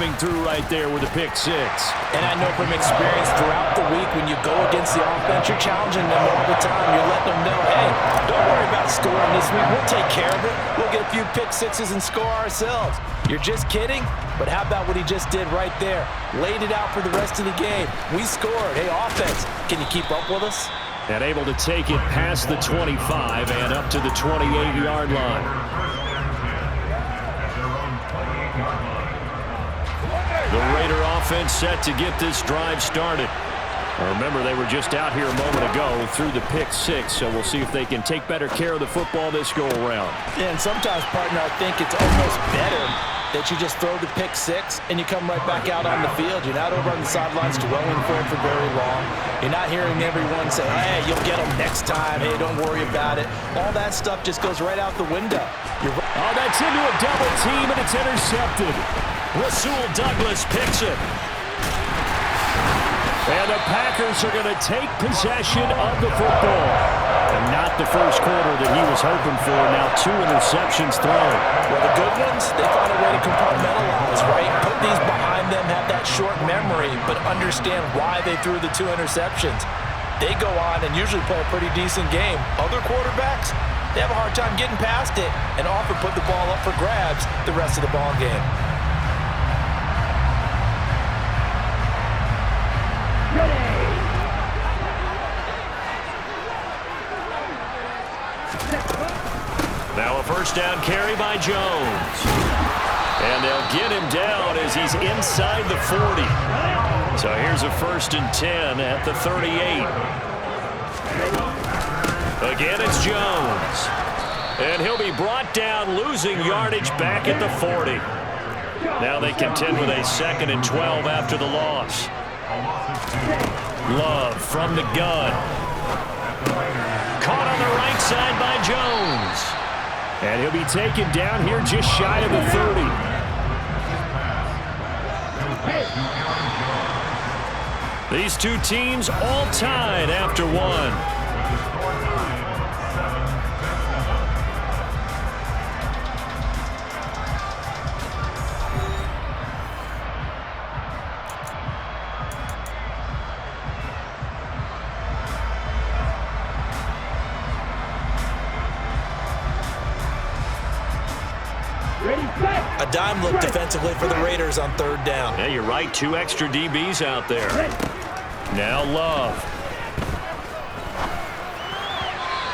coming through right there with a pick six. And I know from experience throughout the week, when you go against the offense, you're challenging them all the time. You're letting them know, hey, don't worry about scoring this week. We'll take care of it. We'll get a few pick sixes and score ourselves. You're just kidding? But how about what he just did right there? Laid it out for the rest of the game. We scored. Hey, offense, can you keep up with us? And able to take it past the 25 and up to the 28-yard line. The Raider offense set to get this drive started. Remember, they were just out here a moment ago through the pick six, so we'll see if they can take better care of the football this go-around. Yeah, and sometimes, partner, I think it's almost better that you just throw the pick six and you come right back out on the field. You're not over on the sidelines dwelling for it for very long. You're not hearing everyone say, hey, you'll get them next time. Hey, don't worry about it. All that stuff just goes right out the window. Oh, that's into a double team, and it's intercepted. Rasul Douglas picks it. And the Packers are going to take possession of the football. And not the first quarter that he was hoping for. Now 2 interceptions thrown. Well, the good ones, they found a way to compartmentalize, right? Put these behind them, have that short memory, but understand why they threw the 2 interceptions. They go on and usually play a pretty decent game. Other quarterbacks, they have a hard time getting past it and often put the ball up for grabs the rest of the ball game. Now a first down carry by Jones. And they'll get him down as he's inside the 40. So here's a 1st and 10 at the 38. Again, it's Jones. And he'll be brought down, losing yardage back at the 40. Now they contend with a 2nd and 12 after the loss. Love from the gun. Caught on the right side by Jones. And he'll be taken down here just shy of the 30. These two teams all tied after one. A dime look defensively for the Raiders on 3rd down. Yeah, you're right. 2 extra DBs out there. Now Love.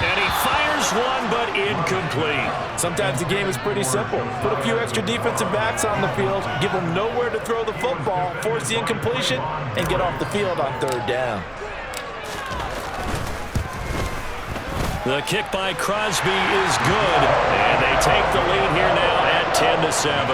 And he fires one, but incomplete. Sometimes the game is pretty simple. Put a few extra defensive backs on the field, give them nowhere to throw the football, force the incompletion, and get off the field on 3rd down. The kick by Crosby is good, and they take the lead here now at 10-7.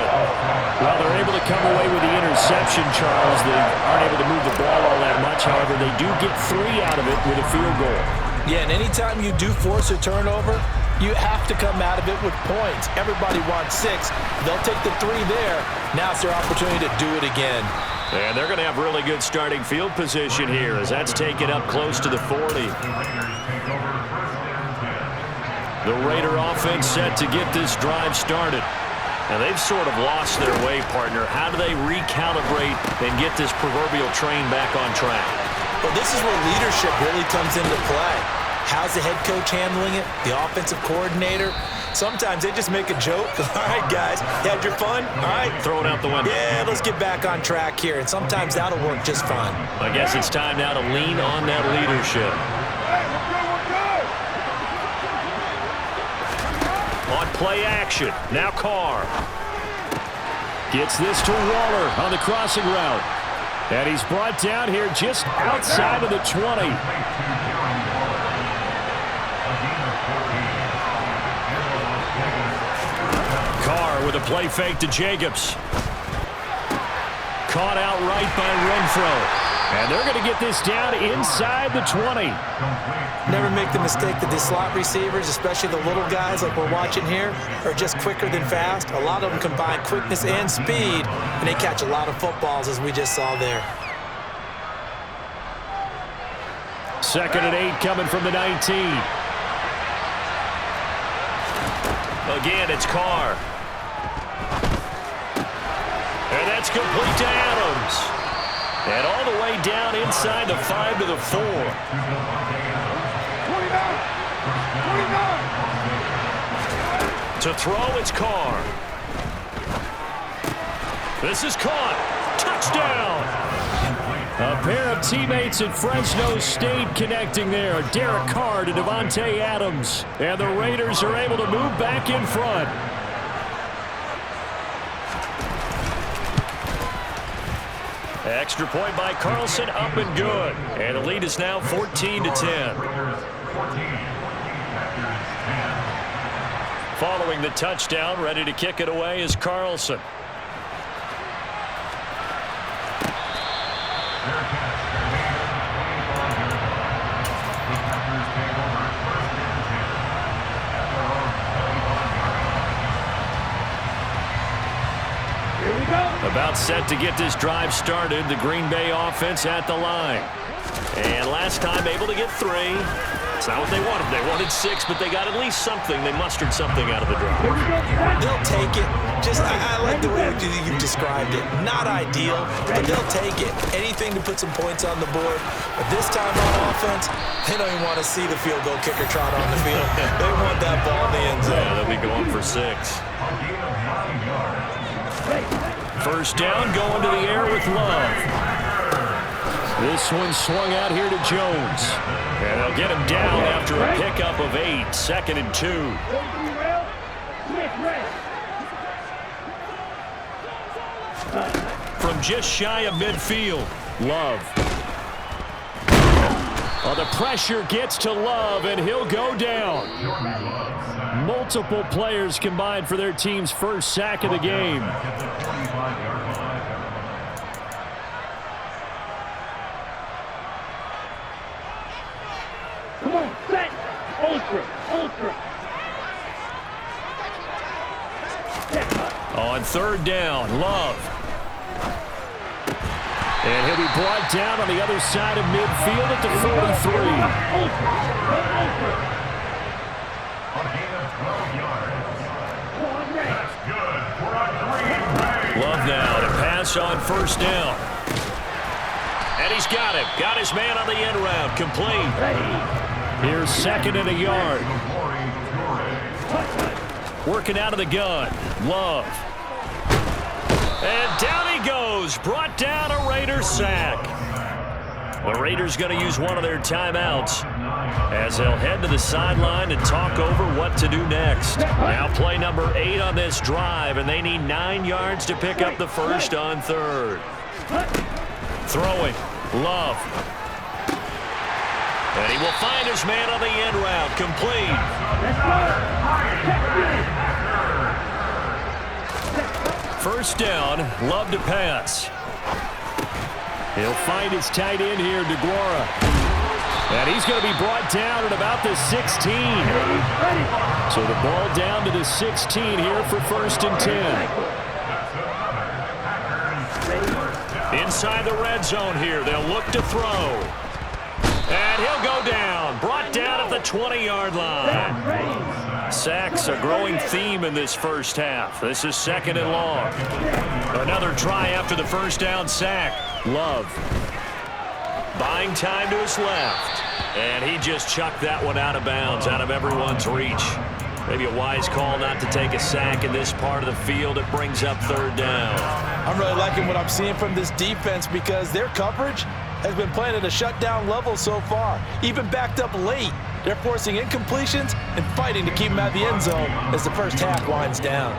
Well, they're able to come away with the interception, Charles. They aren't able to move the ball all that much. However, they do get 3 out of it with a field goal. Yeah, and anytime you do force a turnover, you have to come out of it with points. Everybody wants 6. They'll take the 3 there. Now it's their opportunity to do it again. And they're going to have really good starting field position here as that's taken up close to the 40. The Raider offense set to get this drive started. And they've sort of lost their way, partner. How do they recalibrate and get this proverbial train back on track? Well, this is where leadership really comes into play. How's the head coach handling it? The offensive coordinator? Sometimes they just make a joke. All right, guys, you had your fun? All right. Throw it out the window. Yeah, let's get back on track here. And sometimes that'll work just fine. I guess it's time now to lean on that leadership. On play action. Now Carr. Gets this to Waller on the crossing route. And he's brought down here just outside of the 20. Carr with a play fake to Jacobs. Caught out right by Renfro. And they're going to get this down inside the 20. Never make the mistake that the slot receivers, especially the little guys like we're watching here, are just quicker than fast. A lot of them combine quickness and speed, and they catch a lot of footballs, as we just saw there. 2nd and 8 coming from the 19. Again, it's Carr. And that's That's complete to Adams. And all the way down inside the 5 to the 4. 29. To throw, it's Carr. This is caught. Touchdown. A pair of teammates at Fresno State connecting there. Derek Carr to Devontae Adams. And the Raiders are able to move back in front. Extra point by Carlson, up and good. And the lead is now 14-10. Following the touchdown, ready to kick it away is Carlson. About set to get this drive started. The Green Bay offense at the line. And last time able to get 3. It's not what they wanted. They wanted 6, but they got at least something. They mustered something out of the drive. They'll take it. I like the way you described it. Not ideal, but they'll take it. Anything to put some points on the board. But this time on offense, they don't even want to see the field goal kicker trot on the field. They want that ball in the end zone. Yeah, they'll be going for 6. First down, going to the air with Love. This one swung out here to Jones. And they'll get him down after a pickup of 8. 2nd and 2. From just shy of midfield, Love. Oh, the pressure gets to Love, and he'll go down. Multiple players combined for their team's first sack of the game. Come on, set. Ultra. On 3rd down, Love. And he'll be brought down on the other side of midfield at the 43. Love now to pass on 1st down. And he's got him. Got his man on the end route. Complete. Here's 2nd and a yard. Working out of the gun. Love. And down he goes. Brought down a Raiders sack. The Raiders going to use one of their timeouts as they'll head to the sideline and talk over what to do next. Now play number 8 on this drive, and they need 9 yards to pick up the first on 3rd. Throwing. Love. And he will find his man on the end route. Complete. First down, Love to pass. He'll find his tight end here, DeGuara. And he's going to be brought down at about the 16. So the ball down to the 16 here for 1st and 10. Inside the red zone here, they'll look to throw. And he'll go down, brought down at the 20-yard line. Sacks a growing theme in this first half. This is 2nd and long. Another try after the first down sack. Love. Buying time to his left. And he just chucked that one out of bounds, out of everyone's reach. Maybe a wise call not to take a sack in this part of the field. It brings up 3rd down. I'm really liking what I'm seeing from this defense because their coverage has been playing at a shutdown level so far. Even backed up late, they're forcing incompletions and fighting to keep them out of the end zone as the first half winds down.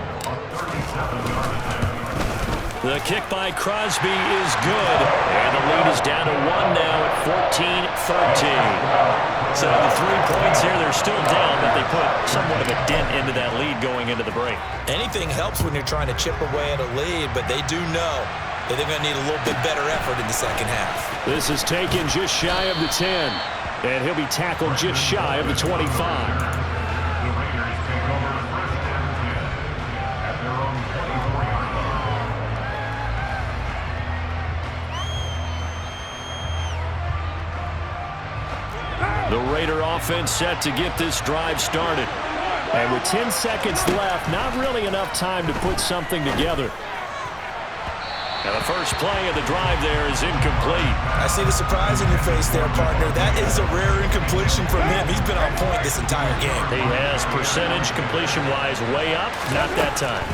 The kick by Crosby is good, and the lead is down to 1 now at 14-13. So the 3 points here, they're still down, but they put somewhat of a dent into that lead going into the break. Anything helps when you're trying to chip away at a lead, but they do know that they're going to need a little bit better effort in the second half. This is taken just shy of the 10, and he'll be tackled just shy of the 25. The Raider offense set to get this drive started. And with 10 seconds left, not really enough time to put something together. And the first play of the drive there is incomplete. I see the surprise in your face there, partner. That is a rare incompletion from him. He's been on point this entire game. He has percentage completion-wise way up. Not that time.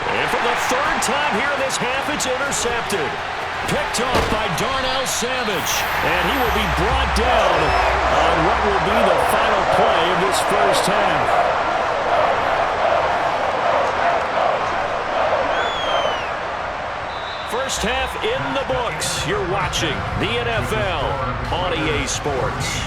And for the third time here in this half, it's intercepted. Picked off by Darnell Savage. And he will be brought down on what will be the final play of this first half. First half in the books. You're watching the NFL on EA Sports.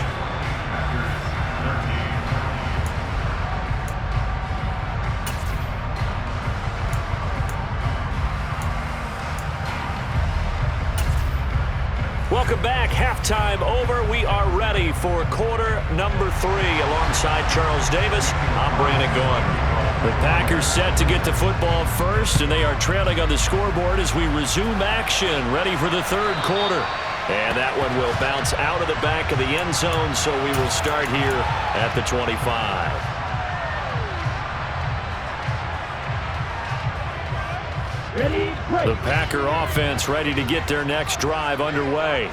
Welcome back. Halftime over. We are ready for quarter number 3. Alongside Charles Davis, I'm Brandon Gaudin. The Packers set to get the football first, and they are trailing on the scoreboard as we resume action, ready for the third quarter. And that one will bounce out of the back of the end zone, so we will start here at the 25. The Packer offense ready to get their next drive underway.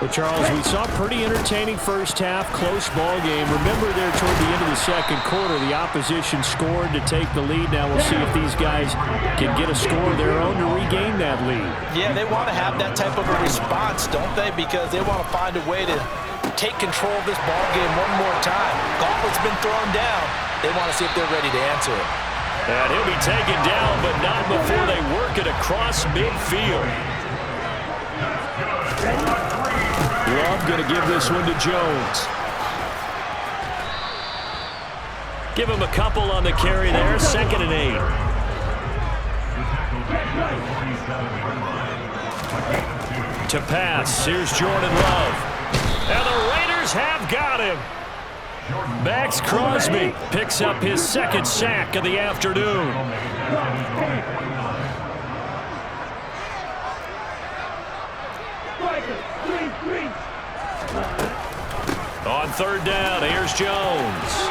Well, Charles, we saw a pretty entertaining first half, close ball game. Remember there toward the end of the second quarter, the opposition scored to take the lead. Now we'll see if these guys can get a score of their own to regain that lead. Yeah, they want to have that type of a response, don't they? Because they want to find a way to take control of this ball game one more time. Gauntlet's been thrown down. They want to see if they're ready to answer it. And he'll be taken down, but not before they work it across midfield. Love going to give this one to Jones. Give him a couple on the carry there. 2nd and 8. To pass. Here's Jordan Love. And the Raiders have got him. Max Crosby picks up his 2nd sack of the afternoon. On 3rd down, here's Jones.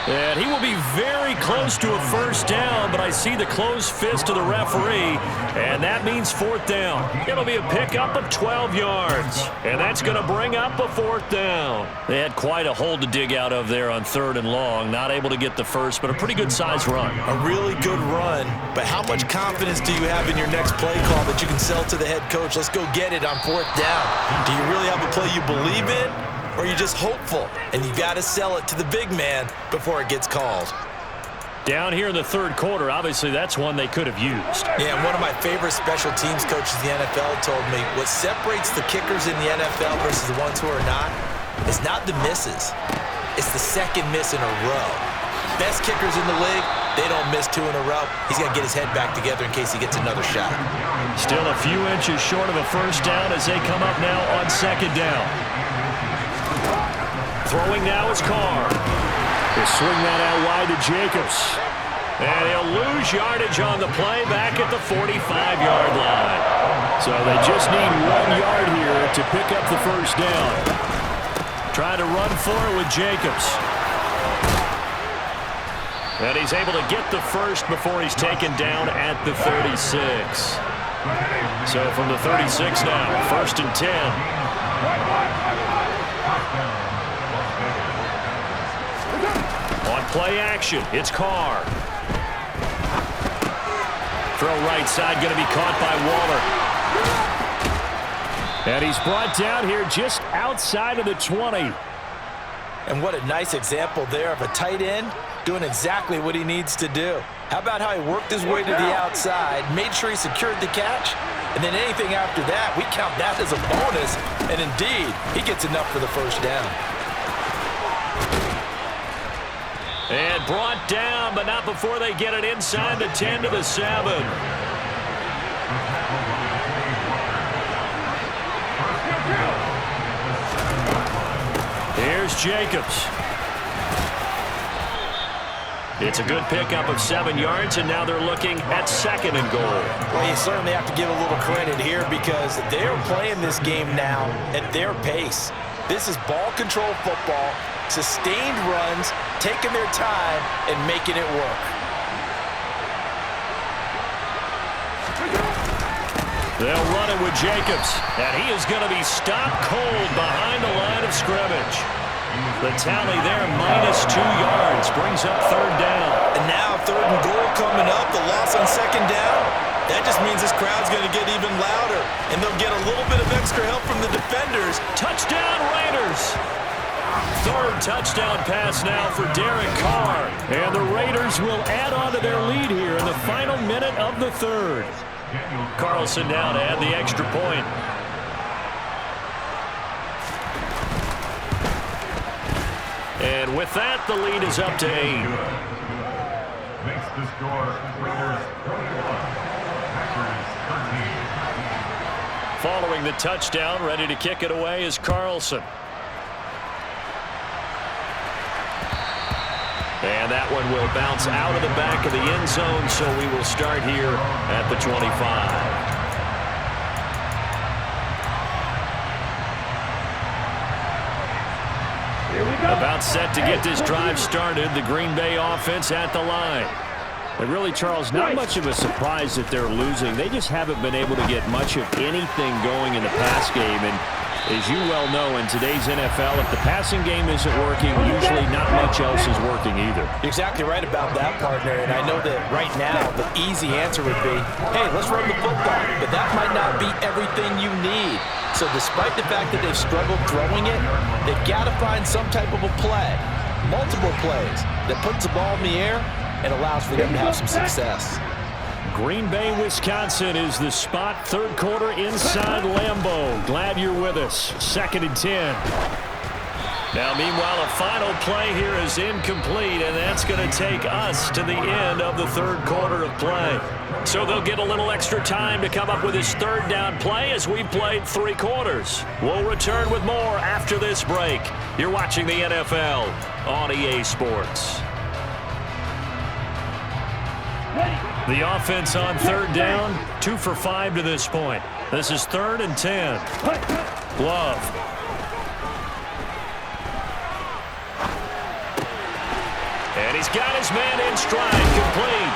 And he will be very close to a first down, but I see the closed fist of the referee, and that means 4th down. It'll be a pickup of 12 yards, and that's going to bring up a 4th down. They had quite a hole to dig out of there on 3rd and long. Not able to get the first, but a pretty good-sized run. A really good run, but how much confidence do you have in your next play call that you can sell to the head coach? Let's go get it on 4th down. Do you really have a play you believe in? Or are you just hopeful, and you got to sell it to the big man before it gets called? Down here in the 3rd quarter, obviously that's one they could have used. Yeah, and one of my favorite special teams coaches in the NFL told me what separates the kickers in the NFL versus the ones who are not is not the misses. It's the 2nd miss in a row. Best kickers in the league, they don't miss 2 in a row. He's got to get his head back together in case he gets another shot. Still a few inches short of a first down as they come up now on 2nd down. Throwing now is Carr. He'll swing that out wide to Jacobs. And he'll lose yardage on the play back at the 45-yard line. So they just need 1 yard here to pick up the first down. Trying to run for it with Jacobs. And he's able to get the first before he's taken down at the 36. So from the 36 now, 1st and 10. On play action, it's Carr. Throw right side, going to be caught by Waller. And he's brought down here just outside of the 20. And what a nice example there of a tight end doing exactly what he needs to do. How about how he worked his way to the outside, made sure he secured the catch, and then anything after that, we count that as a bonus. And indeed, he gets enough for the first down. And brought down, but not before they get it inside the 10 to the 7. Here's Jacobs. It's a good pickup of 7 yards, and now they're looking at 2nd and goal. Well, you certainly have to give a little credit here because they're playing this game now at their pace. This is ball control football, sustained runs, taking their time, and making it work. They'll run it with Jacobs, and he is going to be stopped cold behind the line of scrimmage. The tally there, -2 yards, brings up 3rd down. And now 3rd and goal coming up, the loss on 2nd down. That just means this crowd's going to get even louder, and they'll get a little bit of extra help from the defenders. Touchdown, Raiders! 3rd touchdown pass now for Derek Carr. And the Raiders will add on to their lead here in the final minute of the 3rd. Carlson now to add the extra point. And with that, the lead is up to 8. Makes the score Raiders 21, Packers 13. Following the touchdown, ready to kick it away is Carlson. And that one will bounce out of the back of the end zone, so we will start here at the 25. About set to get this drive started, the Green Bay offense at the line. But really, Charles, not much of a surprise that they're losing. They just haven't been able to get much of anything going in the pass game. And as you well know, in today's NFL, if the passing game isn't working, usually not much else is working either. You're exactly right about that, partner. And I know that right now the easy answer would be, hey, let's run the football. But that might not be everything you need. So despite the fact that they've struggled throwing it, they've got to find some type of a play, multiple plays, that puts the ball in the air and allows for them to have some success. Green Bay, Wisconsin is the spot. 3rd quarter inside Lambeau. Glad you're with us. 2nd and 10. Now, meanwhile, a final play here is incomplete, and that's going to take us to the end of the 3rd quarter of play. So they'll get a little extra time to come up with his 3rd down play as we've played 3 quarters. We'll return with more after this break. You're watching the NFL on EA Sports. The offense on 3rd down, 2 for 5 to this point. This is 3rd and 10. Love. And he's got his man in stride, complete.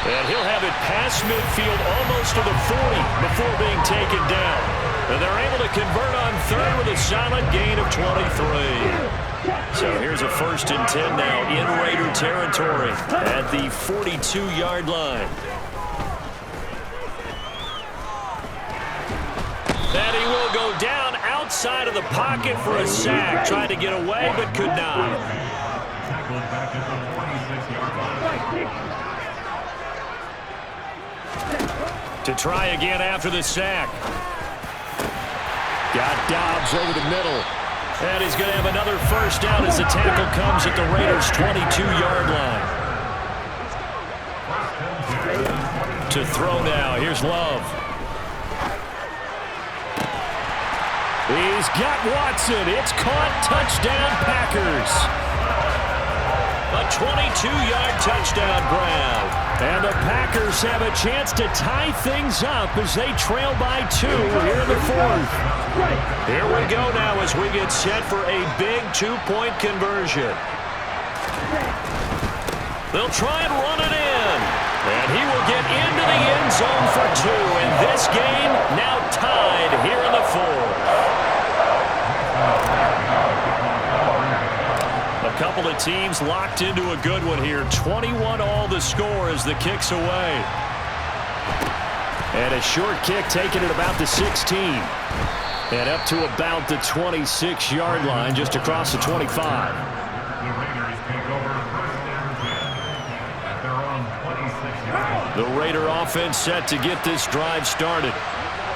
And he'll have it past midfield almost to the 40 before being taken down. And they're able to convert on 3rd with a solid gain of 23. So here's a 1st and 10 now in Raider territory at the 42-yard line. And he will go down outside of the pocket for a sack. Tried to get away, but could not. Tackled back at the 26-yard line. To try again after the sack. Got Dobbs over the middle. And he's going to have another 1st down as the tackle comes at the Raiders' 22-yard line. To throw now. Here's Love. He's got Watson. It's caught. Touchdown, Packers. A 22-yard touchdown grab. And the Packers have a chance to tie things up as they trail by 2 here in the 4th. Here we go now as we get set for a big 2-point conversion. They'll try and run it in. And he will get into the end zone for 2. And this game now tied here in the 4th. A couple of teams locked into a good one here. 21 all the score as the kick's away. And a short kick taken at about the 16. And up to about the 26-yard line, just across the 25. The Raiders take over 1st and 10 at their own 26-yard line. The Raider offense set to get this drive started.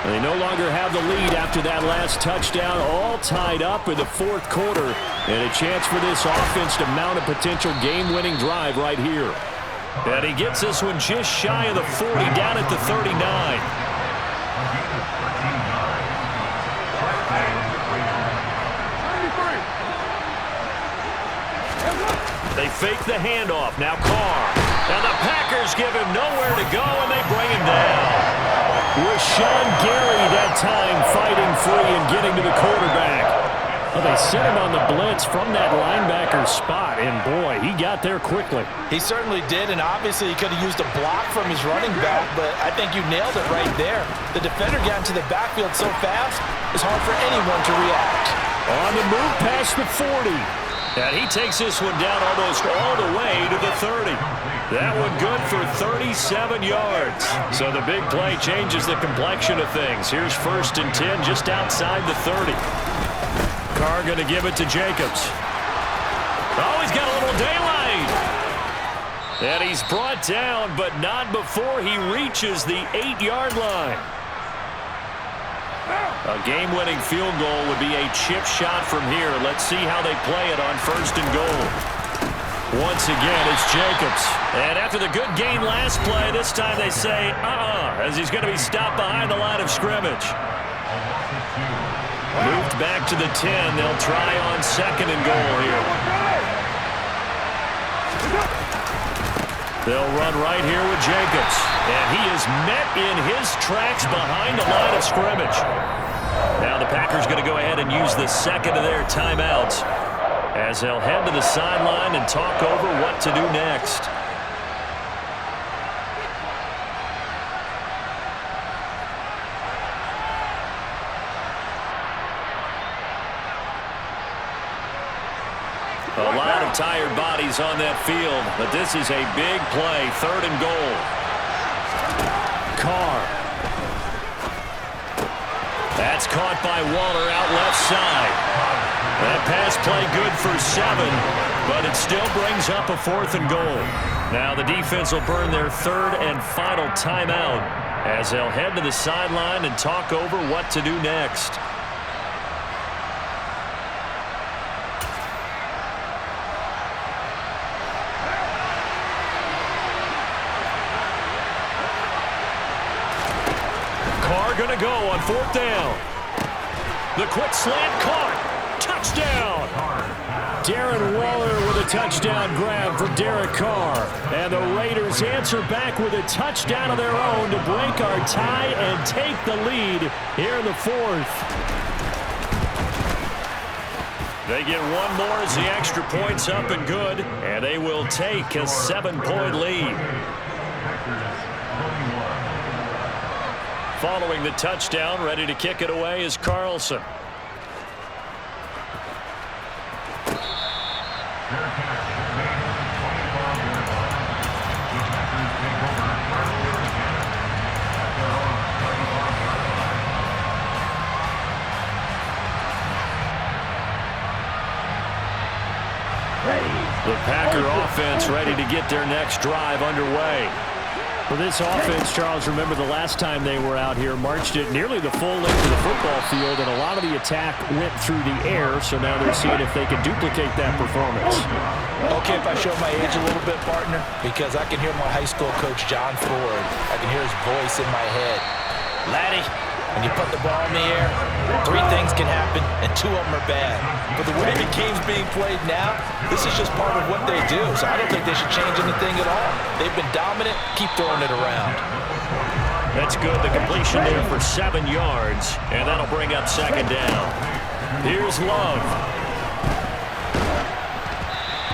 They no longer have the lead after that last touchdown, all tied up in the 4th quarter. And a chance for this offense to mount a potential game-winning drive right here. And he gets this one just shy of the 40, down at the 39. They fake the handoff. Now Carr. And the Packers give him nowhere to go, and they bring him down. Rashawn Gary that time fighting free and getting to the quarterback. Well, they set him on the blitz from that linebacker spot, and boy, he got there quickly. He certainly did, and obviously he could have used a block from his running back, but I think you nailed it right there. The defender got into the backfield so fast, it's hard for anyone to react. On the move past the 40. And he takes this one down almost all the way to the 30. That one good for 37 yards. So the big play changes the complexion of things. Here's 1st and 10 just outside the 30. Carr going to give it to Jacobs. Oh, he's got a little daylight. And he's brought down, but not before he reaches the 8-yard line. A game-winning field goal would be a chip shot from here. Let's see how they play it on 1st and goal. Once again, it's Jacobs. And after the good gain last play, this time they say, as he's going to be stopped behind the line of scrimmage. Moved back to the 10. They'll try on 2nd and goal here. They'll run right here with Jacobs. And he is met in his tracks behind the line of scrimmage. Now the Packers going to go ahead and use the 2nd of their timeouts as they'll head to the sideline and talk over what to do next. A lot of tired bodies on that field, but this is a big play, 3rd and goal. Carr. That's caught by Waller out left side. That pass play good for 7, but it still brings up a 4th and goal. Now the defense will burn their 3rd and final timeout as they'll head to the sideline and talk over what to do next. Going to go on 4th down. The quick slant caught. Touchdown. Darren Waller with a touchdown grab for Derek Carr. And the Raiders answer back with a touchdown of their own to break our tie and take the lead here in the 4th. They get one more as the extra point's up and good. And they will take a 7-point lead. Following the touchdown, ready to kick it away is Carlson. The Packer offense ready to get their next drive underway. For this offense, Charles, remember the last time they were out here, marched it nearly the full length of the football field, and a lot of the attack went through the air, so now they're seeing if they can duplicate that performance. Okay, if I show my age a little bit, partner, because I can hear my high school coach, John Ford. I can hear his voice in my head. Laddie, when you put the ball in the air, 3 things can happen, and 2 of them are bad. But the way the game's being played now, this is just part of what they do, so I don't think they should change anything at all. They've been dominant. Keep throwing it around. That's good. The completion there for 7 yards, and that'll bring up 2nd down. Here's Love.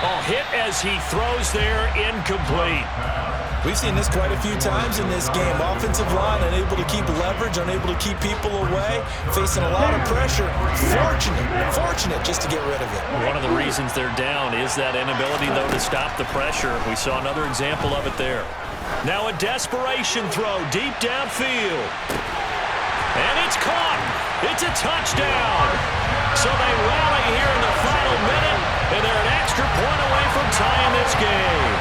Oh, hit as he throws there, incomplete. We've seen this quite a few times in this game. Offensive line unable to keep leverage, unable to keep people away, facing a lot of pressure. Fortunate just to get rid of it. One of the reasons they're down is that inability, though, to stop the pressure. We saw another example of it there. Now a desperation throw deep downfield. And it's caught. It's a touchdown. So they rally here in the final minute, and they're an extra point away from tying this game.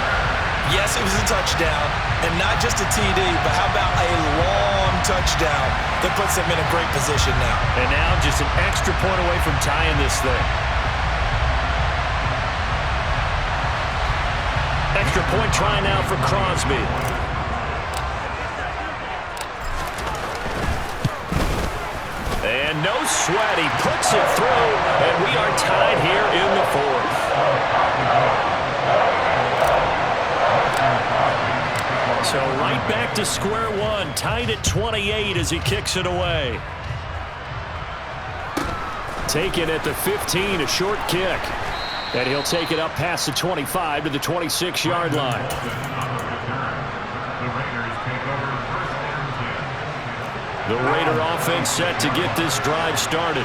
Yes, it was a touchdown, and not just a TD, but how about a long touchdown that puts them in a great position now. And now just an extra point away from tying this thing. Extra point try now for Crosby. And no sweat, he puts it through, and we are tied here in the 4th. So right back to square one, tied at 28 as he kicks it away. Taken at the 15, a short kick. And he'll take it up past the 25 to the 26-yard line. The Raider offense set to get this drive started.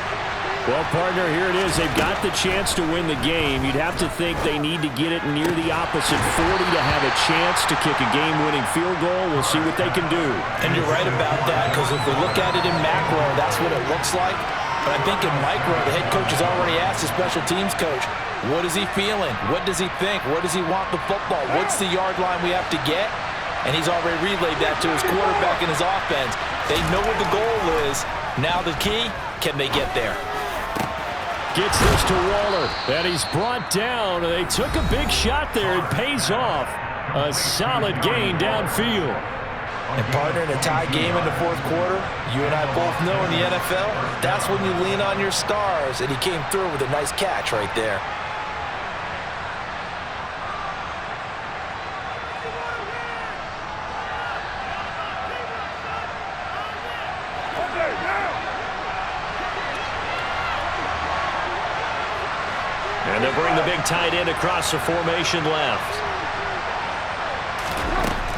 Well, partner, here it is. They've got the chance to win the game. You'd have to think they need to get it near the opposite 40 to have a chance to kick a game-winning field goal. We'll see what they can do. And you're right about that, because if we look at it in macro, that's what it looks like. But I think in micro, the head coach has already asked the special teams coach, what is he feeling? What does he think? Where does he want the football? What's the yard line we have to get? And he's already relayed that to his quarterback and his offense. They know what the goal is. Now the key, can they get there? Gets this to Waller, and he's brought down. They took a big shot there. It pays off. A solid gain downfield. And partner, in a tie game in the fourth quarter, you and I both know in the NFL, that's when you lean on your stars, and he came through with a nice catch right there. And they'll bring the big tight end across the formation left.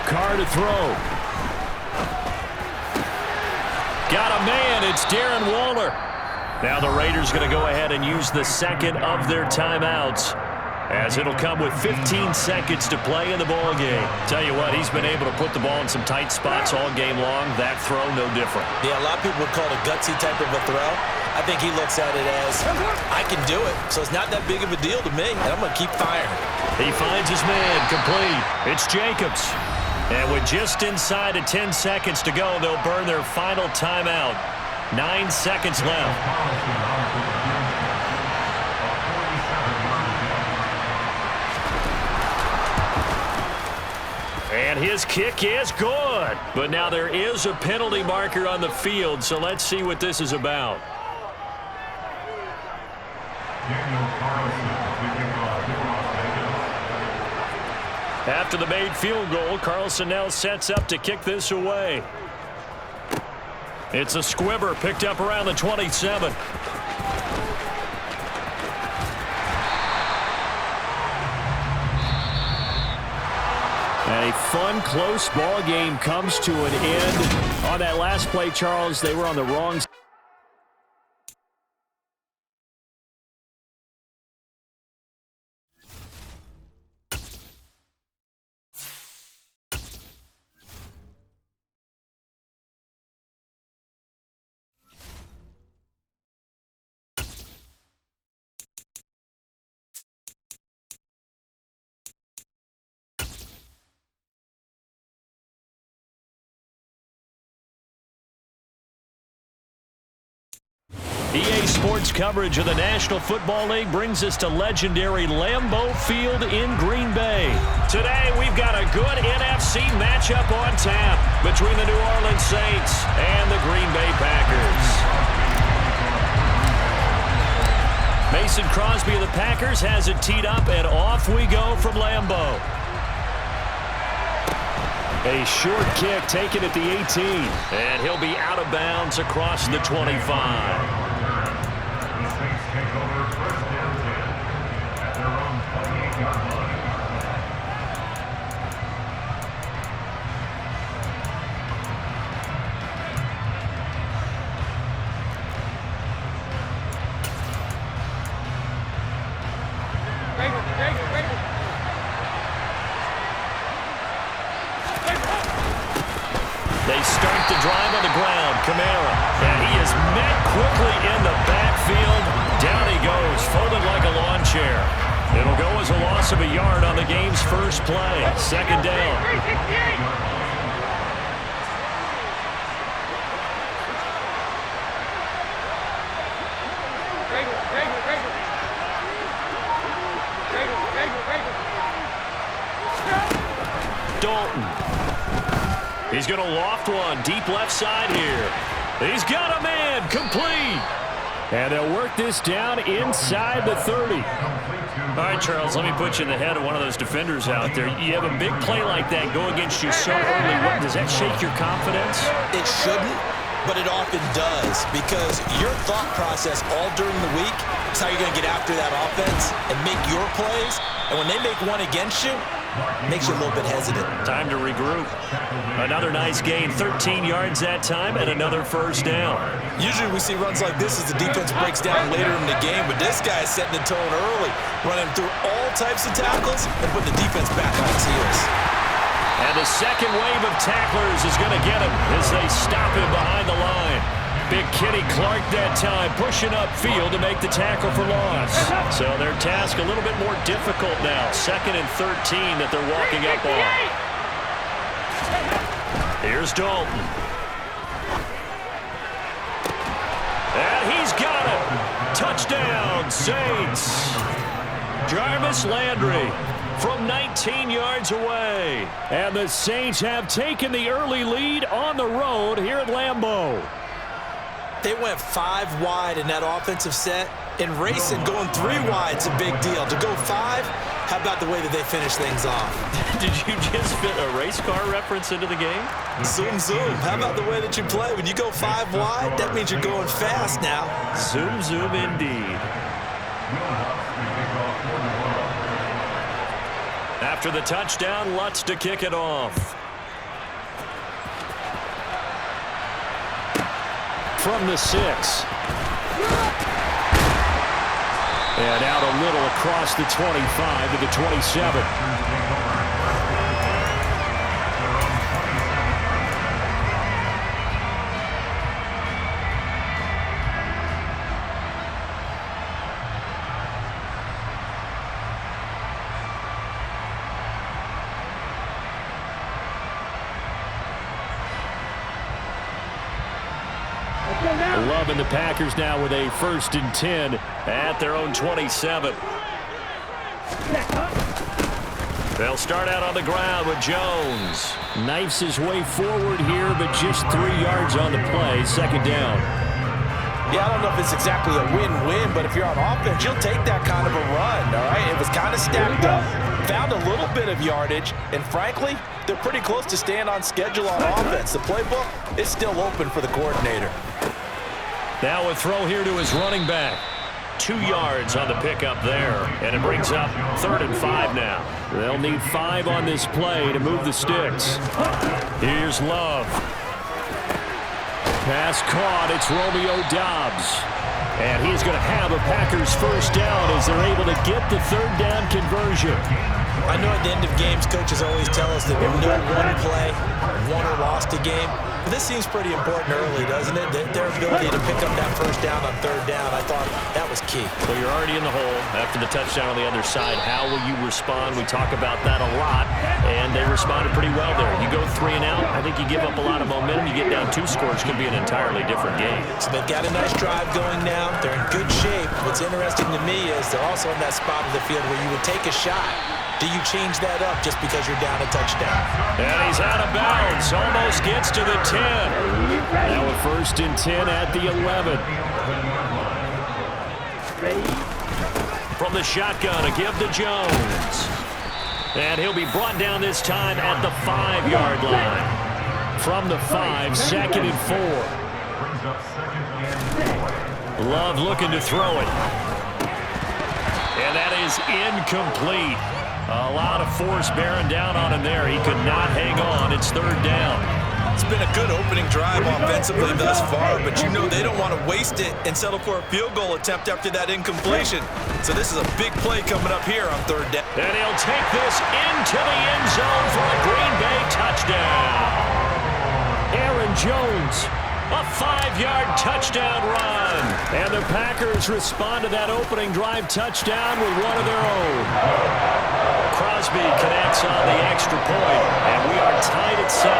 Carr to throw. Got a man. It's Darren Waller. Now the Raiders going to go ahead and use the second of their timeouts, as it'll come with 15 seconds to play in the ball game. Tell you what, he's been able to put the ball in some tight spots all game long. That throw, no different. Yeah, a lot of people would call it a gutsy type of a throw. I think he looks at it as, I can do it, so it's not that big of a deal to me, and I'm going to keep firing. He finds his man, complete. It's Jacobs. And with just inside of 10 seconds to go, they'll burn their final timeout. 9 seconds left. And his kick is good. But now there is a penalty marker on the field, so let's see what this is about. After the made field goal, Carlson now sets up to kick this away. It's a squibber picked up around the 27. A fun, close ball game comes to an end. On that last play, Charles, they were on the wrong side. EA Sports coverage of the National Football League brings us to legendary Lambeau Field in Green Bay. Today, we've got a good NFC matchup on tap between the New Orleans Saints and the Green Bay Packers. Mason Crosby of the Packers has it teed up, and off we go from Lambeau. A short kick taken at the 18, and he'll be out of bounds across the 25. Take over first down 10 at their own 28-yard line. They start the drive on the ground. Kamara, and he is met quickly in the backfield. Down he goes, folded like a lawn chair. It'll go as a loss of a yard on the game's first play. Second down. Dalton. He's going to loft one deep left side here. He's got a man, complete. And they'll work this down inside the 30. All right, Charles, let me put you in the head of one of those defenders out there. You have a big play like that go against you so early. What, does that shake your confidence? It shouldn't, but it often does, because your thought process all during the week is how you're going to get after that offense and make your plays. And when they make one against you, it makes you a little bit hesitant. Time to regroup. Another nice gain, 13 yards that time, and another first down. Usually we see runs like this as the defense breaks down later in the game, but this guy is setting the tone early, running through all types of tackles and putting the defense back on its heels. And the second wave of tacklers is going to get him as they stop him behind the line. Big Kenny Clark that time pushing upfield to make the tackle for loss. So their task a little bit more difficult now. 2nd and 13 that they're walking up on. Here's Dalton. And he's got it. Touchdown, Saints. Jarvis Landry from 19 yards away. And the Saints have taken the early lead on the road here at Lambeau. They went 5 wide in that offensive set. In racing, going 3 wide is a big deal. To go 5, how about the way that they finish things off? Did you just fit a race car reference into the game? Zoom, zoom. How about the way that you play? When you go 5 wide, that means you're going fast now. Zoom, zoom indeed. After the touchdown, Lutz to kick it off. From the 6. And out a little across the 25 to the 27. Loving the Packers now with a 1st and 10 at their own 27. They'll start out on the ground with Jones. Knifes his way forward here, but just 3 yards on the play. 2nd down. Yeah, I don't know if it's exactly a win-win, but if you're on offense, you'll take that kind of a run, all right? It was kind of stacked up, found a little bit of yardage, and frankly, they're pretty close to staying on schedule on offense. The playbook is still open for the coordinator. Now a throw here to his running back. 2 yards on the pickup there, and it brings up 3rd and 5 now. They'll need 5 on this play to move the sticks. Here's Love. Pass caught. It's Romeo Doubs. And he's going to have a Packers 1st down as they're able to get the 3rd down conversion. I know at the end of games, coaches always tell us that no one play, won or lost a game. But this seems pretty important early, doesn't it? Their ability to pick up that 1st down on 3rd down, I thought that was key. Well, you're already in the hole after the touchdown on the other side. How will you respond? We talk about that a lot, and they responded pretty well there. You go 3 and out, I think you give up a lot of momentum. You get down 2 scores, could be an entirely different game. So they've got a nice drive going now. They're in good shape. What's interesting to me is they're also in that spot of the field where you would take a shot. Do you change that up just because you're down a touchdown? And he's out of bounds. Almost gets to the 10. Now a 1st and 10 at the 11. From the shotgun, a give to Jones. And he'll be brought down this time at the 5-yard line. From the 5, 2nd and 4. Love looking to throw it. And that is incomplete. A lot of force bearing down on him there. He could not hang on. It's 3rd down. It's been a good opening drive offensively thus far, but you know they don't want to waste it and settle for a field goal attempt after that incompletion. So this is a big play coming up here on 3rd down. And he'll take this into the end zone for a Green Bay touchdown. Aaron Jones, a 5-yard touchdown run. And the Packers respond to that opening drive touchdown with one of their own. Crosby connects on the extra point, and we are tied at 7.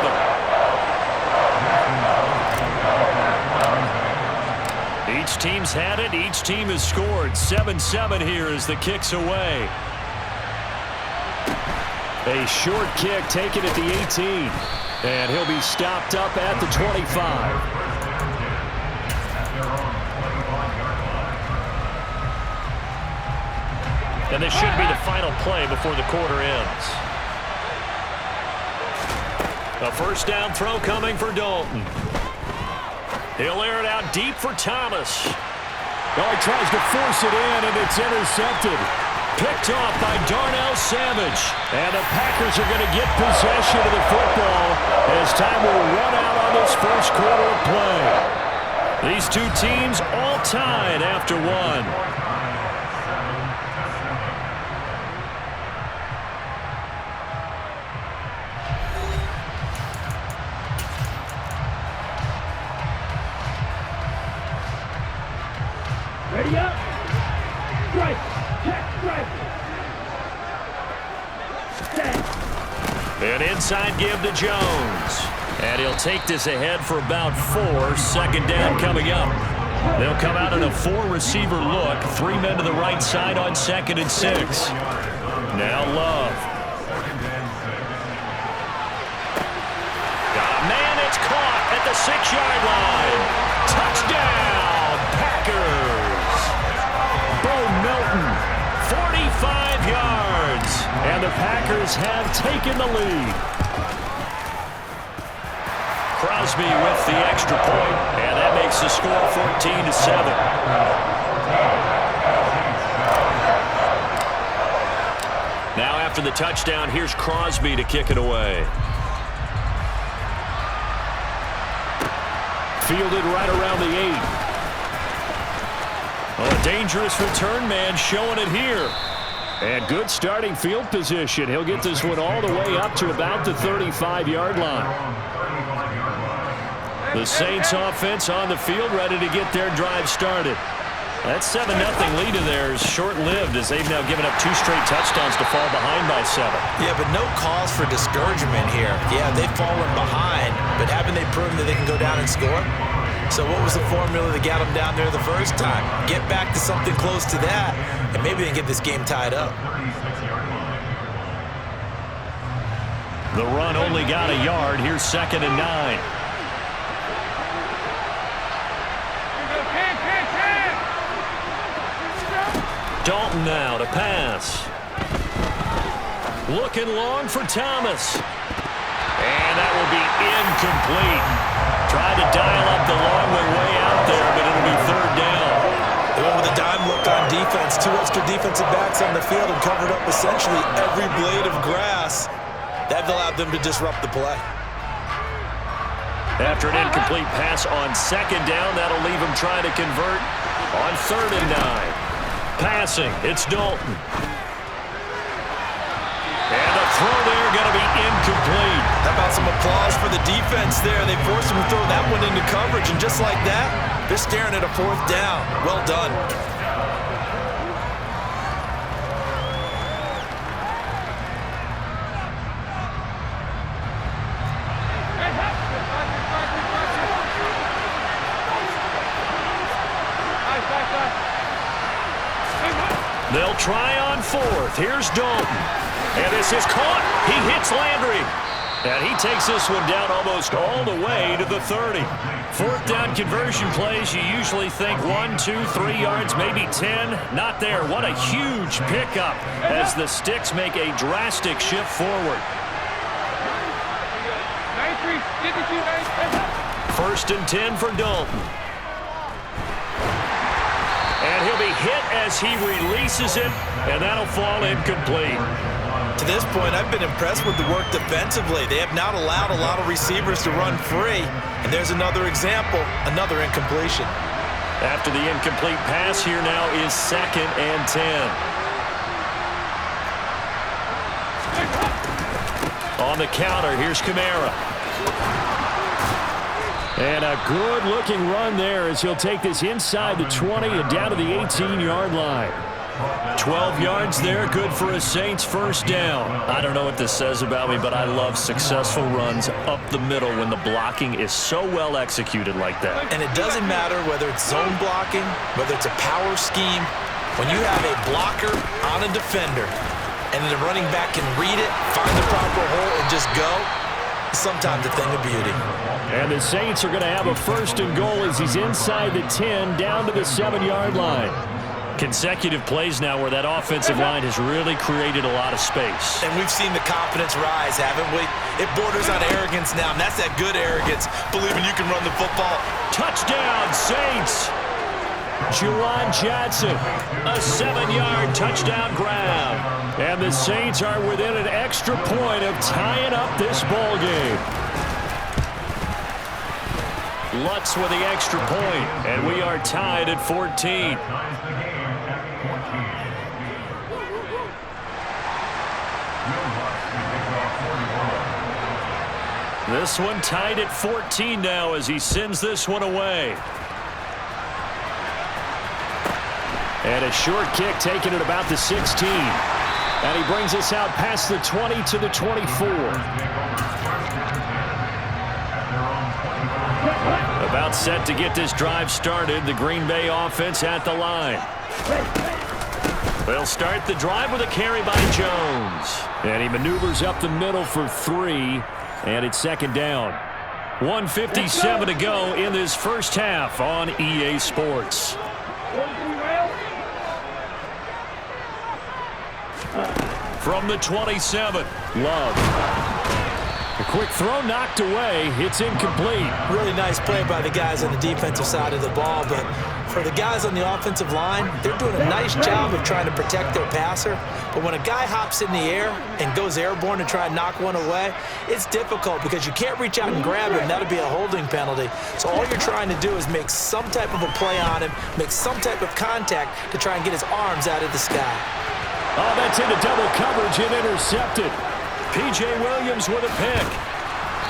Each team's had it. Each team has scored. 7-7 here as the kick's away. A short kick taken at the 18. And he'll be stopped up at the 25. And this should be the final play before the quarter ends. A 1st down throw coming for Dalton. He'll air it out deep for Thomas. Well, he tries to force it in, and it's intercepted. Picked off by Darnell Savage. And the Packers are going to get possession of the football as time will run out on this first quarter of play. These two teams all tied after one. Ready up. Strike. Check. Strike. An inside give to Jones. And he'll take this ahead for about 4. Second down coming up. They'll come out in a 4-receiver look. 3 men to the right side on 2nd and 6. Now Love. Got a man, it's caught at the 6-yard line. Touchdown, Packers. Bo Melton, 45 yards. And the Packers have taken the lead. Crosby with the extra point, and that makes the score 14-7. Now after the touchdown, here's Crosby to kick it away. Fielded right around the 8. Oh, a dangerous return man showing it here. And good starting field position. He'll get this one all the way up to about the 35-yard line. The Saints offense on the field ready to get their drive started. That 7-0 lead of theirs short-lived as they've now given up 2 straight touchdowns to fall behind by 7. Yeah, but no cause for discouragement here. Yeah, they've fallen behind, but haven't they proven that they can go down and score? So what was the formula that got them down there the first time? Get back to something close to that, and maybe they can get this game tied up. The run only got a yard. Here's 2nd and 9. Dalton now to pass. Looking long for Thomas. And that will be incomplete. Tried to dial up the long way out there, but it'll be 3rd down. They went with a dime look on defense. 2 extra defensive backs on the field and covered up essentially every blade of grass. That allowed them to disrupt the play. After an incomplete pass on 2nd down, that'll leave them trying to convert on 3rd and 9. Passing, it's Dalton. And the throw there going to be incomplete. How about some applause for the defense there? They forced him to throw that one into coverage, and just like that, they're staring at a 4th down. Well done. They'll try on 4th. Here's Dalton. And this is caught. He hits Landry. And he takes this one down almost all the way to the 30. 4th down conversion plays, you usually think 1, 2, 3 yards, maybe 10. Not there. What a huge pickup as the Sticks make a drastic shift forward. 1st and 10 for Dalton. And he'll be hit as he releases it, and that'll fall incomplete. To this point, I've been impressed with the work defensively. They have not allowed a lot of receivers to run free. And there's another example, another incompletion. After the incomplete pass, here now is 2nd and 10. On the counter, here's Kamara. And a good-looking run there as he'll take this inside the 20 and down to the 18-yard line. 12 yards there, good for a Saints 1st down. I don't know what this says about me, but I love successful runs up the middle when the blocking is so well executed like that. And it doesn't matter whether it's zone blocking, whether it's a power scheme. When you have a blocker on a defender and the running back can read it, find the proper hole, and just go, it's sometimes a thing of beauty. And the Saints are going to have a 1st and goal as he's inside the 10 down to the 7-yard line. Consecutive plays now where that offensive line has really created a lot of space. And we've seen the confidence rise, haven't we? It borders on arrogance now, and that's that good arrogance, believing you can run the football. Touchdown, Saints! Juwan Johnson, a 7-yard touchdown grab. And the Saints are within an extra point of tying up this ball game. Lutz with the extra point, and we are tied at 14. This one tied at 14 now as he sends this one away. And a short kick taken at about the 16. And he brings us out past the 20 to the 24. About set to get this drive started. The Green Bay offense at the line. They'll start the drive with a carry by Jones. And he maneuvers up the middle for 3. And it's second down. 1:57 to go in this first half on EA Sports. From the 27, Love. A quick throw knocked away. It's incomplete. Really nice play by the guys on the defensive side of the ball, but for the guys on the offensive line, they're doing a nice job of trying to protect their passer. But when a guy hops in the air and goes airborne to try and knock one away, it's difficult because you can't reach out and grab him. That'll be a holding penalty. So all you're trying to do is make some type of a play on him, make some type of contact to try and get his arms out of the sky. Oh, that's into double coverage and intercepted. P.J. Williams with a pick.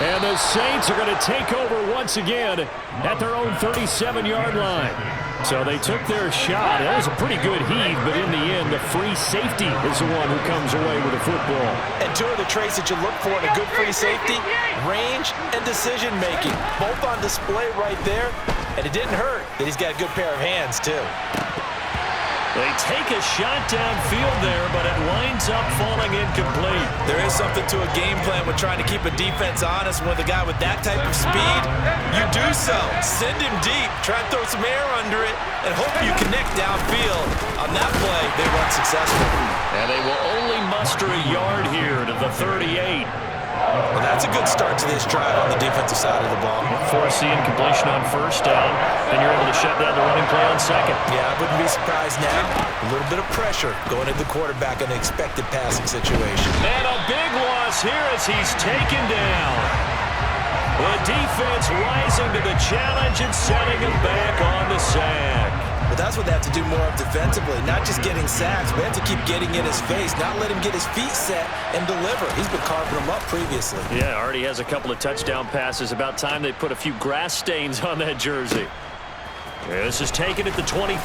And the Saints are going to take over once again at their own 37-yard line. So they took their shot. That was a pretty good heave, but in the end, the free safety is the one who comes away with the football. And two of the traits that you look for in a good free safety, range and decision-making. Both on display right there. And it didn't hurt that he's got a good pair of hands, too. They take a shot downfield there, but it winds up falling incomplete. There is something to a game plan with trying to keep a defense honest. With a guy with that type of speed, you do so. Send him deep, try and throw some air under it, and hope you connect downfield. On that play, they weren't successful. And they will only muster a yard here to the 38. Well, that's a good start to this drive on the defensive side of the ball. Force the incompletion on first down, then you're able to shut down the running play on second. Yeah, I wouldn't be surprised now. A little bit of pressure going at the quarterback in an expected passing situation. And a big loss here as he's taken down. The defense rising to the challenge and setting him back on the sack. But that's what they have to do more of defensively, not just getting sacks. We have to keep getting in his face, not let him get his feet set and deliver. He's been carving them up previously. Yeah, already has a couple of touchdown passes. About time they put a few grass stains on that jersey. Yeah, this is taken at the 23.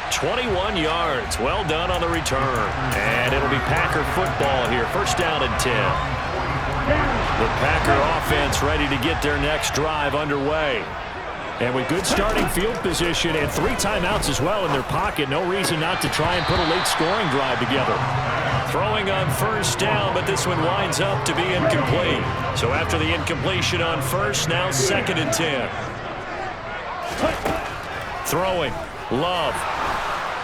21 yards. Well done on the return. And it'll be Packer football here. First down and 10. The Packer offense ready to get their next drive underway. And with good starting field position and 3 timeouts as well in their pocket, no reason not to try and put a late scoring drive together. Throwing on first down, but this one winds up to be incomplete. So after the incompletion on first, now second and 10. Throwing. Love.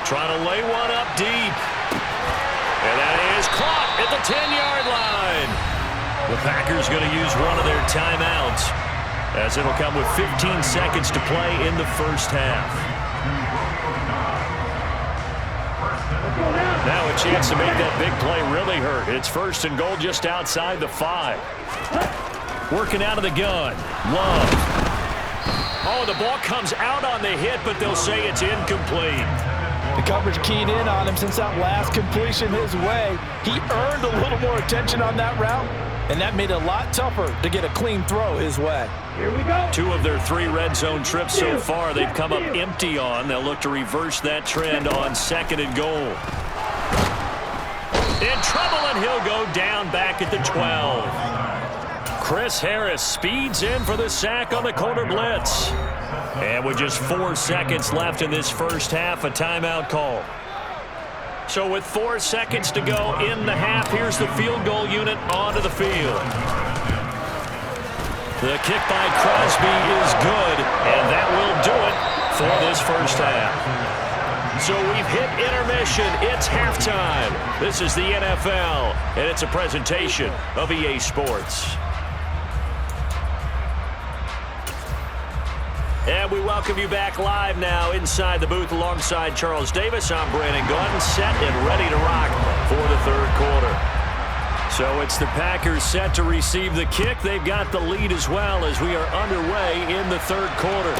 Trying to lay one up deep. And that is caught at the 10-yard line. The Packers going to use one of their timeouts as it'll come with 15 seconds to play in the first half. Now a chance to make that big play really hurt. It's first and goal just outside the 5. Working out of the gun. Love. Oh, the ball comes out on the hit, but they'll say it's incomplete. The coverage keyed in on him since that last completion his way. He earned a little more attention on that route, and that made it a lot tougher to get a clean throw his way. Here we go. 2 of their 3 red zone trips so far they've come up empty on. They'll look to reverse that trend on second and goal. In trouble, and he'll go down back at the 12. Chris Harris speeds in for the sack on the corner blitz. And with just 4 seconds left in this first half, a timeout call. So with 4 seconds to go in the half, here's the field goal unit onto the field. The kick by Crosby is good, and that will do it for this first half. So we've hit intermission. It's halftime. This is the NFL, and it's a presentation of EA Sports. And we welcome you back live now inside the booth alongside Charles Davis. I'm Brandon Gaudin, set and ready to rock for the third quarter. So it's the Packers set to receive the kick. They've got the lead as well as we are underway in the third quarter.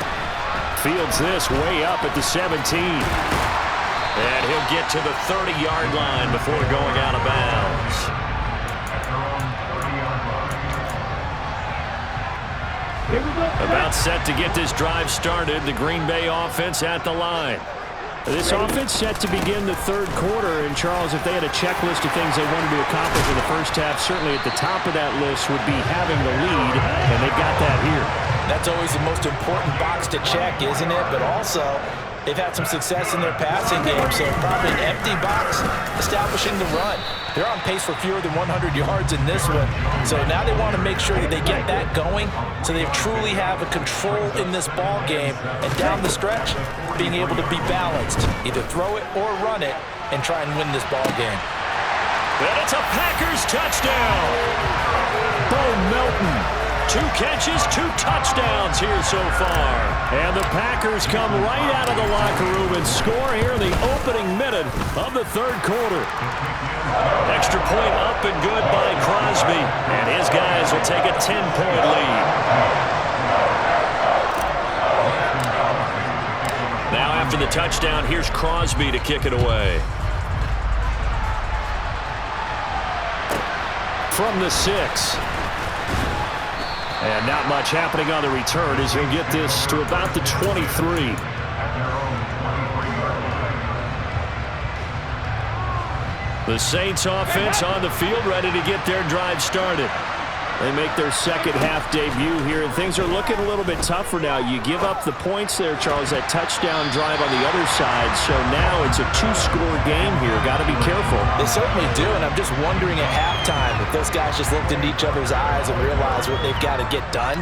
Fields this way up at the 17. And he'll get to the 30-yard line before going out of bounds. About set to get this drive started. The Green Bay offense at the line. This offense set to begin the third quarter. And, Charles, if they had a checklist of things they wanted to accomplish in the first half, certainly at the top of that list would be having the lead, and they've got that here. That's always the most important box to check, isn't it? But also, they've had some success in their passing game, so probably an empty box establishing the run. They're on pace for fewer than 100 yards in this one, so now they want to make sure that they get that going so they truly have a control in this ball game, and down the stretch, being able to be balanced, either throw it or run it, and try and win this ball game. And it's a Packers touchdown. Bo Melton. 2 catches, 2 touchdowns here so far. And the Packers come right out of the locker room and score here in the opening minute of the third quarter. Extra point up and good by Crosby. And his guys will take a 10-point lead. Now after the touchdown, here's Crosby to kick it away. From the 6. And not much happening on the return as he'll get this to about the 23. The Saints offense on the field ready to get their drive started. They make their second half debut here, and things are looking a little bit tougher now. You give up the points there, Charles, that touchdown drive on the other side. So now it's a 2-score game here. Got to be careful. They certainly do, and I'm just wondering at halftime if those guys just looked into each other's eyes and realized what they've got to get done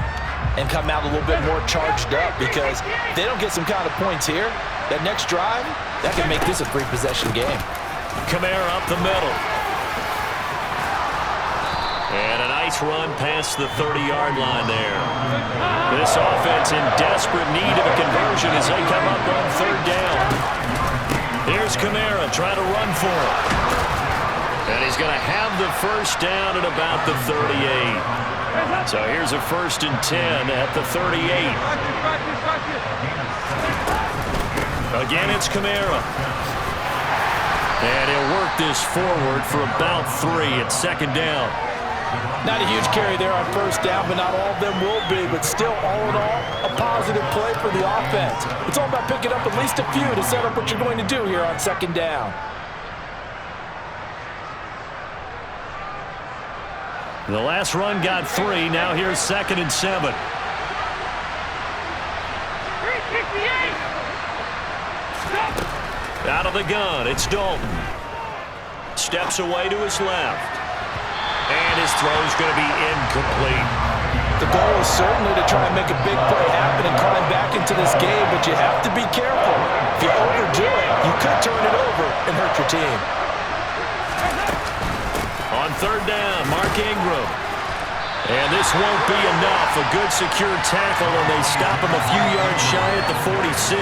and come out a little bit more charged up, because if they don't get some kind of points here, that next drive, that can make this a 3-possession game. Kamara up the middle. And a nice run past the 30-yard line there. This offense in desperate need of a conversion as they come up on third down. Here's Kamara trying to run for it. And he's going to have the first down at about the 38. So here's a 1st and 10 at the 38. Again, it's Kamara. And he'll work this forward for about 3 at second down. Not a huge carry there on first down, but not all of them will be. But still, all in all, a positive play for the offense. It's all about picking up at least a few to set up what you're going to do here on second down. The last run got 3. Now here's 2nd and 7. Out of the gun, it's Dalton. Steps away to his left. And his throw's going to be incomplete. The goal is certainly to try and make a big play happen and climb back into this game, but you have to be careful. If you overdo it, you could turn it over and hurt your team. On third down, Mark Ingram. And this won't be enough. A good secure tackle, and they stop him a few yards shy at the 46.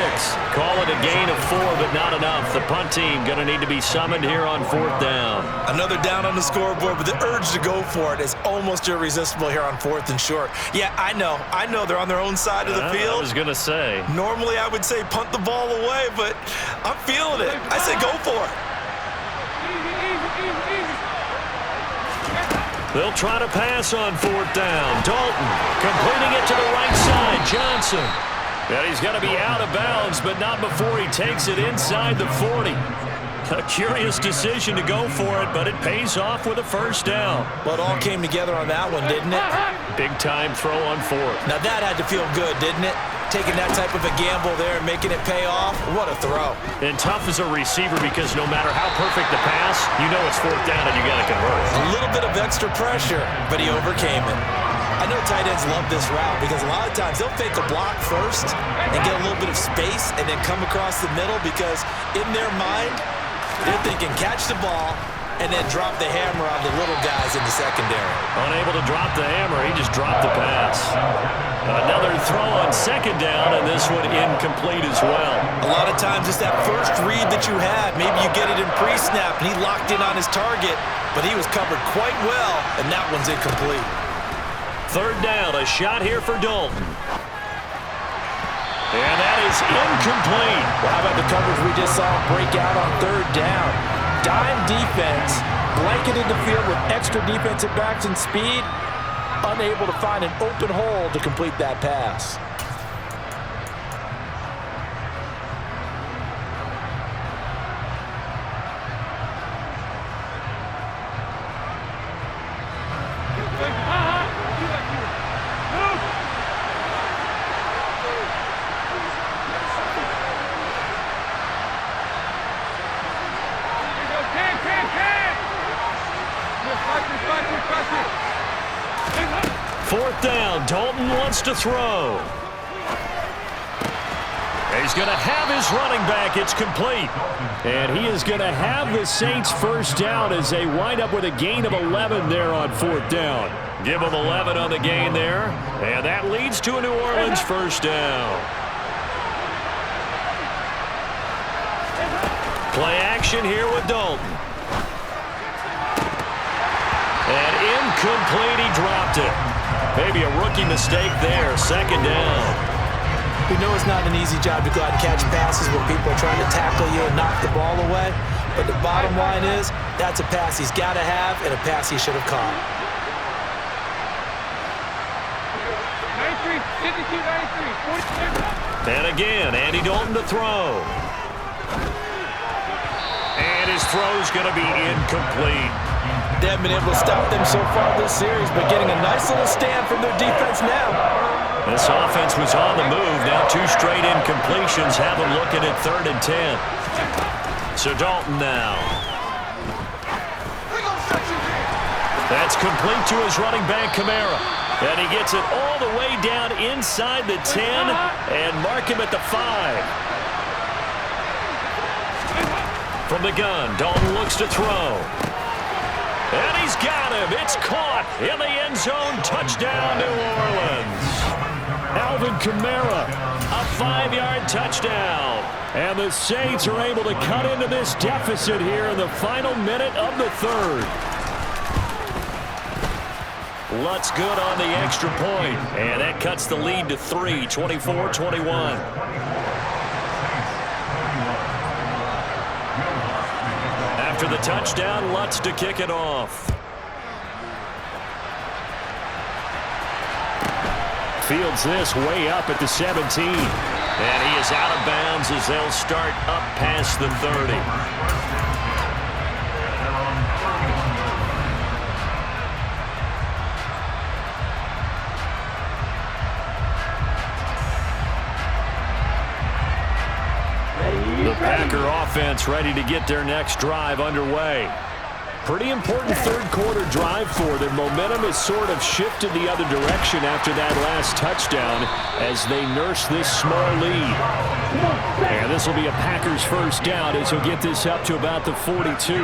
Call it a gain of 4, but not enough. The punt team going to need to be summoned here on 4th down. Another down on the scoreboard, but the urge to go for it is almost irresistible here on 4th and short. Yeah, I know they're on their own side of the field. I was going to say. Normally I would say punt the ball away, but I'm feeling it. I say go for it. They'll try to pass on 4th down. Dalton completing it to the right side. Johnson. And he's going to be out of bounds, but not before he takes it inside the 40. A curious decision to go for it, but it pays off with a first down. Well, it all came together on that one, didn't it? Big-time throw on 4th. Now that had to feel good, didn't it? Taking that type of a gamble there and making it pay off. What a throw. And tough as a receiver because no matter how perfect the pass, you know it's 4th down and you got to convert. A little bit of extra pressure, but he overcame it. I know tight ends love this route because a lot of times they'll fake a block first and get a little bit of space and then come across the middle because in their mind, they're thinking catch the ball and then drop the hammer on the little guys in the secondary. Unable to drop the hammer, he just dropped the pass. Another throw on second down, and this one incomplete as well. A lot of times it's that first read that you had. Maybe you get it in pre-snap, and he locked in on his target, but he was covered quite well, and that one's incomplete. Third down, a shot here for Dalton. And that is incomplete. Well, how about the coverage we just saw break out on third down? Dime defense, blanketed the field with extra defensive backs and speed, unable to find an open hole to complete that pass. Fourth down, Dalton wants to throw. He's going to have his running back. It's complete. And he is going to have the Saints first down as they wind up with a gain of 11 there on fourth down. Give him 11 on the gain there. And that leads to a New Orleans first down. Play action here with Dalton. And incomplete, he dropped it. Maybe a rookie mistake there, second down. We know it's not an easy job to go out and catch passes where people are trying to tackle you and knock the ball away. But the bottom line is, that's a pass he's got to have and a pass he should have caught. 93, 52, 93, 46. And again, Andy Dalton to throw. And his throw's going to be incomplete. They haven't been able to stop them so far this series, but getting a nice little stand from their defense now. This offense was on the move. Now two straight incompletions have them looking at 3rd and 10. So Dalton now. That's complete to his running back, Kamara. And he gets it all the way down inside the 10 and mark him at the 5. From the gun, Dalton looks to throw. And he's got him. It's caught in the end zone. Touchdown, New Orleans. Alvin Kamara, a 5-yard touchdown. And the Saints are able to cut into this deficit here in the final minute of the third. Lutz good on the extra point. And that cuts the lead to 3, 24-21. After the touchdown, Lutz to kick it off. Fields this way up at the 17. And he is out of bounds as they'll start up past the 30. The Packer offense ready to get their next drive underway. Pretty important third quarter drive for them. Momentum has sort of shifted the other direction after that last touchdown as they nurse this small lead. And this will be a Packers first down as he'll get this up to about the 42. And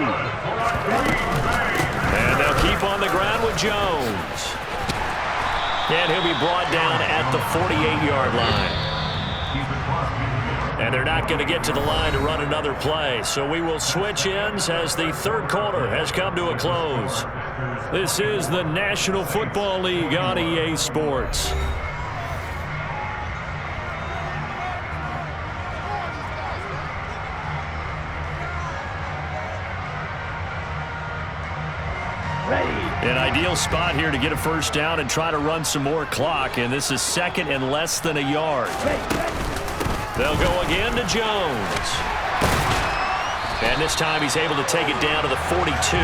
they'll keep on the ground with Jones. And he'll be brought down at the 48-yard line. And they're not going to get to the line to run another play. So we will switch ends as the third quarter has come to a close. This is the National Football League on EA Sports. An ideal spot here to get a first down and try to run some more clock. And this is second and less than a yard. They'll go again to Jones. And this time he's able to take it down to the 42.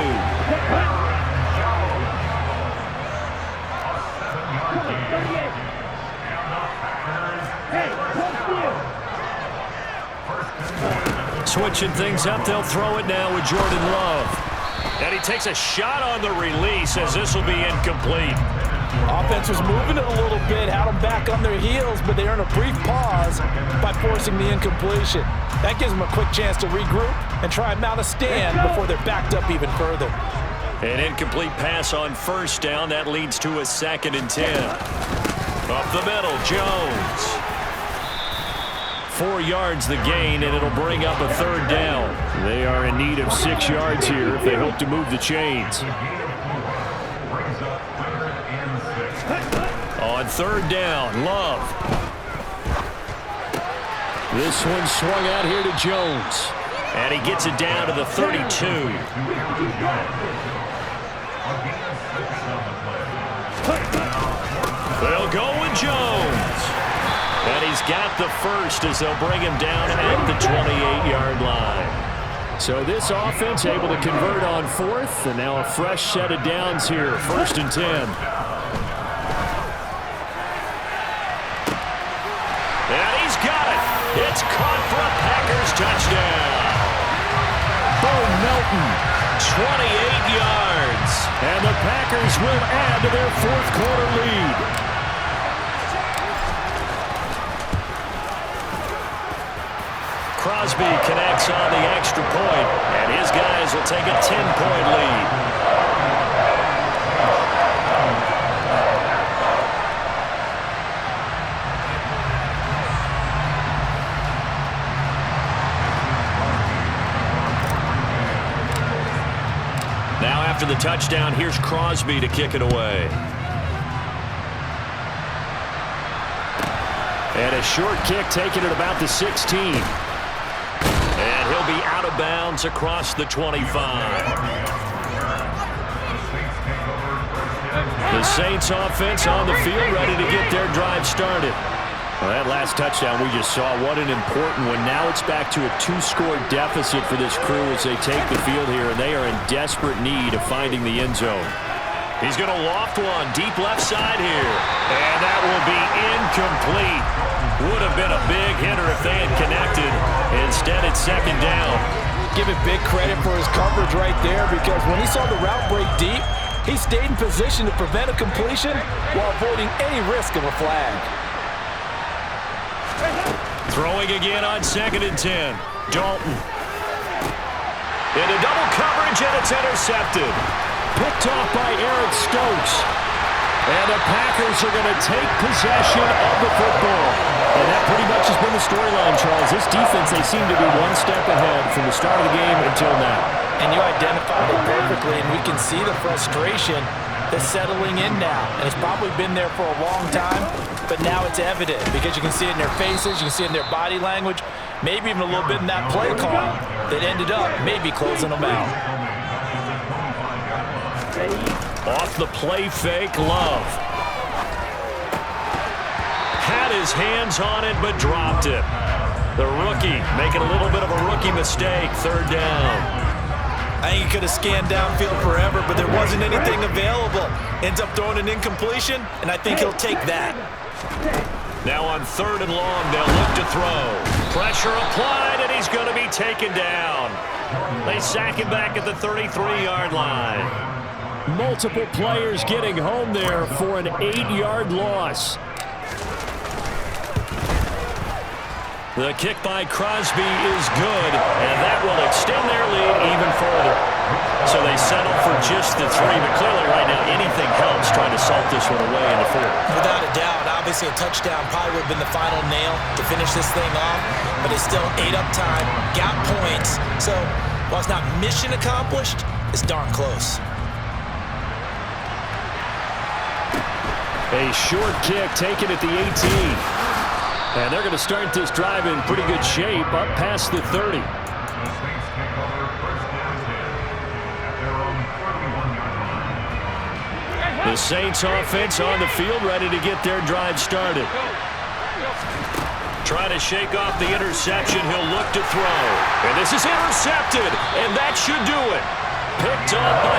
Switching things up, they'll throw it now with Jordan Love. And he takes a shot on the release as this will be incomplete. Offense was moving it a little bit, had them back on their heels, but they earned a brief pause by forcing the incompletion. That gives them a quick chance to regroup and try and mount a stand before they're backed up even further. An incomplete pass on first down. That leads to a 2nd and 10. Up the middle, Jones. 4 yards the gain, and it'll bring up a 3rd down. They are in need of 6 yards here if they hope to move the chains. On 3rd down, Love. This one swung out here to Jones. And he gets it down to the 32. They'll go with Jones. And he's got the first as they'll bring him down at the 28-yard line. So this offense able to convert on 4th, and now a fresh set of downs here, 1st and 10. And he's got it. It's caught for a Packers touchdown. Bo Melton, 28 yards. And the Packers will add to their 4th quarter lead. Crosby connects on the extra point, and his guys will take a 10-point lead. Now after the touchdown, here's Crosby to kick it away. And a short kick taken at about the 16. And he'll be out of bounds across the 25. The Saints offense on the field ready to get their drive started. Well, that last touchdown we just saw, what an important one. Now it's back to a 2-score deficit for this crew as they take the field here, and they are in desperate need of finding the end zone. He's going to loft one deep left side here, and that will be incomplete. Would have been a big hitter if they had connected. Instead, it's 2nd down. Give it big credit for his coverage right there, because when he saw the route break deep, he stayed in position to prevent a completion while avoiding any risk of a flag. Throwing again on 2nd and 10. Dalton. Into double coverage, and it's intercepted. Picked off by Eric Stokes. And the Packers are going to take possession of the football. And that pretty much has been the storyline, Charles. This defense, they seem to be one step ahead from the start of the game until now. And you identified it perfectly, and we can see the frustration that's settling in now. And it's probably been there for a long time, but now it's evident because you can see it in their faces, you can see it in their body language, maybe even a little bit in that play call that ended up maybe closing them out. Off the play fake, Love. Had his hands on it, but dropped it. The rookie making a little bit of a rookie mistake, 3rd down. I think he could have scanned downfield forever, but there wasn't anything available. Ends up throwing an incompletion, and I think he'll take that. Now on 3rd and long, they'll look to throw. Pressure applied, and he's going to be taken down. They sack him back at the 33-yard line. Multiple players getting home there for an 8-yard loss. The kick by Crosby is good, and that will extend their lead even further. So they settle for just the 3, but clearly right now anything helps trying to salt this one away in the 4th. Without a doubt, obviously a touchdown probably would have been the final nail to finish this thing off, but it's still ate up time, got points. So while it's not mission accomplished, it's darn close. A short kick taken at the 18. And they're going to start this drive in pretty good shape up past the 30. The Saints offense on the field ready to get their drive started. Trying to shake off the interception. He'll look to throw. And this is intercepted. And that should do it. Picked up by